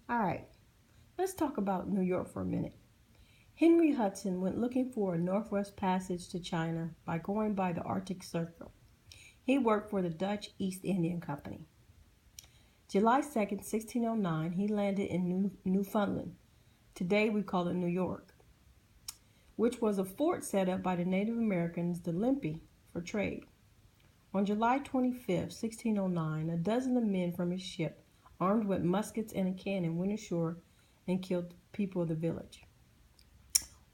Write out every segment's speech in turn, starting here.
All right, let's talk about New York for a minute. Henry Hudson went looking for a northwest passage to China by going by the Arctic Circle. He worked for the Dutch East India Company. July 2nd, 1609, he landed in Newfoundland. Today we call it New York, which was a fort set up by the Native Americans, the Lempi, for trade. On July 25th, 1609, a dozen of men from his ship, armed with muskets and a cannon, went ashore and killed the people of the village.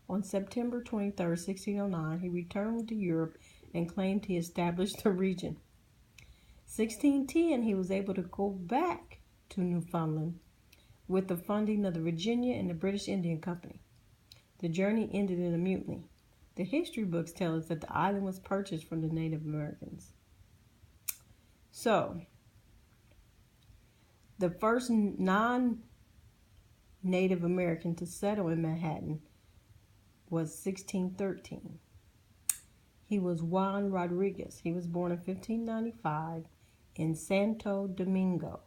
On September 23rd, 1609, he returned to Europe and claimed he established the region. 1610, he was able to go back to Newfoundland with the funding of the Virginia and the British Indian Company. The journey ended in a mutiny. The history books tell us that the island was purchased from the Native Americans. So, the first non-Native American to settle in Manhattan was 1613. He was Juan Rodriguez. He was born in 1595 in Santo Domingo.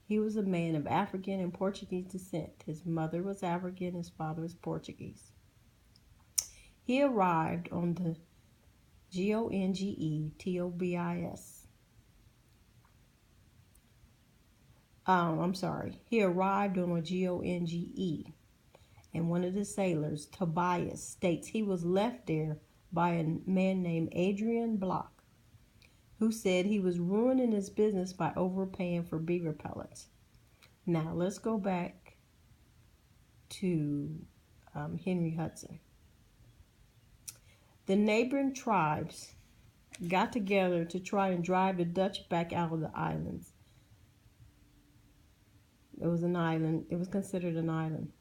He was a man of African and Portuguese descent. His mother was African, his father was Portuguese. He arrived on the Gongetobis. He arrived on a Gonge, and one of the sailors, Tobias, states he was left there by a man named Adrian Block, who said he was ruining his business by overpaying for beaver pellets. Now, let's go back to Henry Hudson. The neighboring tribes got together to try and drive the Dutch back out of the islands. It was an island. It was considered an island.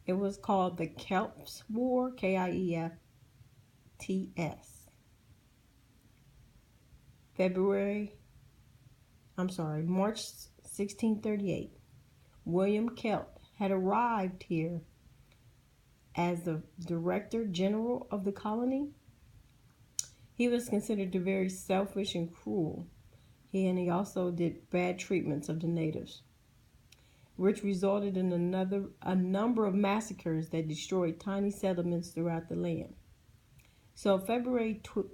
It was called the Kiefts War, Kiefts. March 1638. William Kieft had arrived here as the Director General of the colony. He was considered very selfish and cruel. He also did bad treatments of the natives, which resulted in a number of massacres that destroyed tiny settlements throughout the land. So February 25th,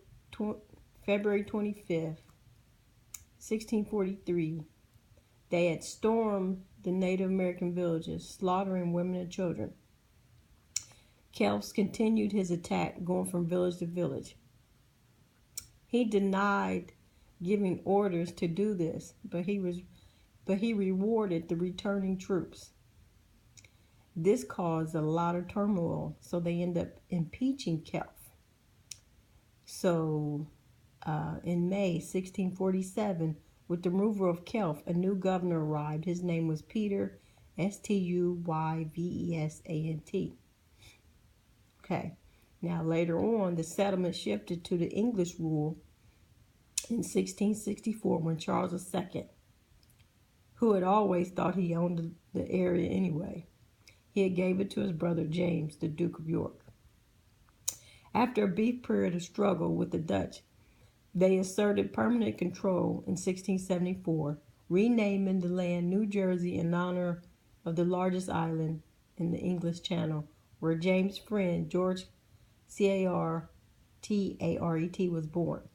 1643, they had stormed the Native American villages, slaughtering women and children. Kiefts continued his attack, going from village to village. He denied giving orders to do this, but he rewarded the returning troops. This caused a lot of turmoil, so they end up impeaching Kieft. So in May 1647, with the removal of Kieft, a new governor arrived. His name was Peter Stuyvesant. Okay, now later on, the settlement shifted to the English rule in 1664 when Charles II, who had always thought he owned the area anyway, he had gave it to his brother James, the Duke of York. After a brief period of struggle with the Dutch, they asserted permanent control in 1674, renaming the land New Jersey in honor of the largest island in the English Channel, where James' friend George Caret was born.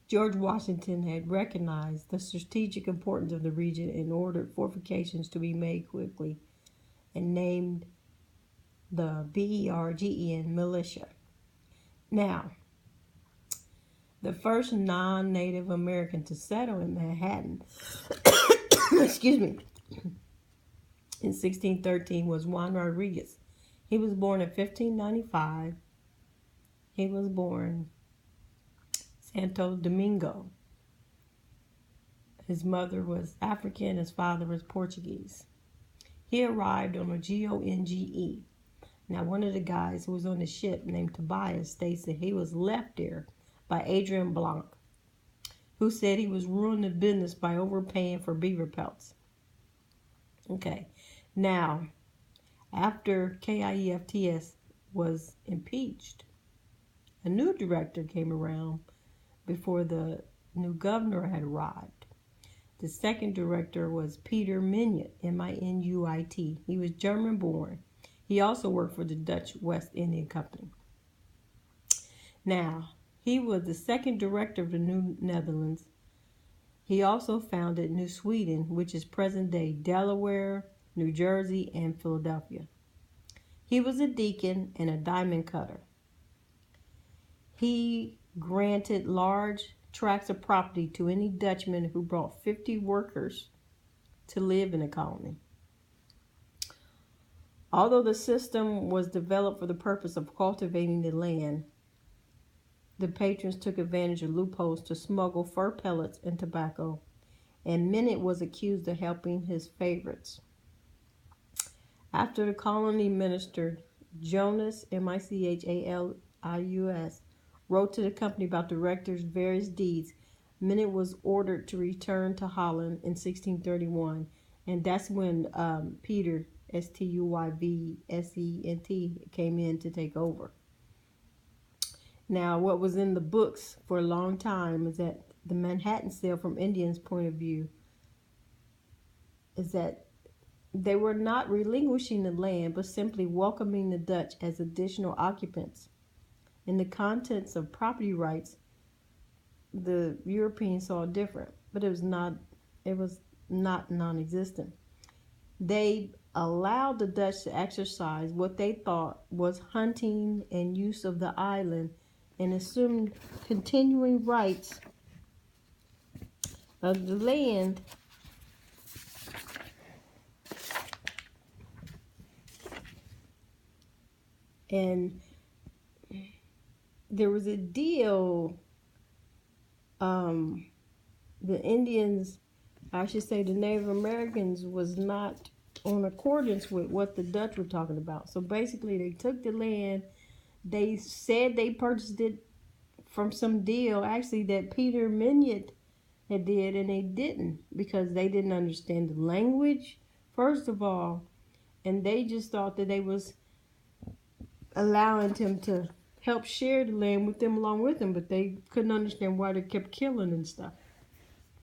George Washington had recognized the strategic importance of the region and ordered fortifications to be made quickly and named the BERGEN militia. Now, the first non-Native American to settle in Manhattan excuse me, in 1613 was Juan Rodriguez. He was born in 1595. He was born Santo Domingo. His mother was African, his father was Portuguese. He arrived on a Gonge. Now, one of the guys who was on the ship, named Tobias, states that he was left there by Adrian Blanc, who said he was ruining the business by overpaying for beaver pelts. Okay, now, after Kiefts was impeached, a new director came around before the new governor had arrived. The second director was Peter Minuit, Minuit. He was German born. He also worked for the Dutch West India Company. Now, he was the second director of the New Netherlands. He also founded New Sweden, which is present-day Delaware, New Jersey, and Philadelphia. He was a deacon and a diamond cutter. He granted large tracts of property to any Dutchman who brought 50 workers to live in the colony. Although the system was developed for the purpose of cultivating the land, the patrons took advantage of loopholes to smuggle fur pellets and tobacco, and Minuit was accused of helping his favorites. After the colony minister Jonas, Michalius, wrote to the company about the director's various deeds, Minuit was ordered to return to Holland in 1631, and that's when Peter, Stuyvesant, came in to take over. Now, what was in the books for a long time is that the Manhattan sale, from Indians' point of view, is that they were not relinquishing the land, but simply welcoming the Dutch as additional occupants. In the contents of property rights, the Europeans saw different, but it was not non-existent. They allowed the Dutch to exercise what they thought was hunting and use of the island, and assumed continuing rights of the land and there was a deal. The Indians, I should say the Native Americans, was not on accordance with what the Dutch were talking about. So basically they took the land. They said they purchased it from some deal, actually, that Peter Minuit had did, and they didn't, because they didn't understand the language, first of all, and they just thought that they was allowing them to help share the land with them along with them, but they couldn't understand why they kept killing and stuff.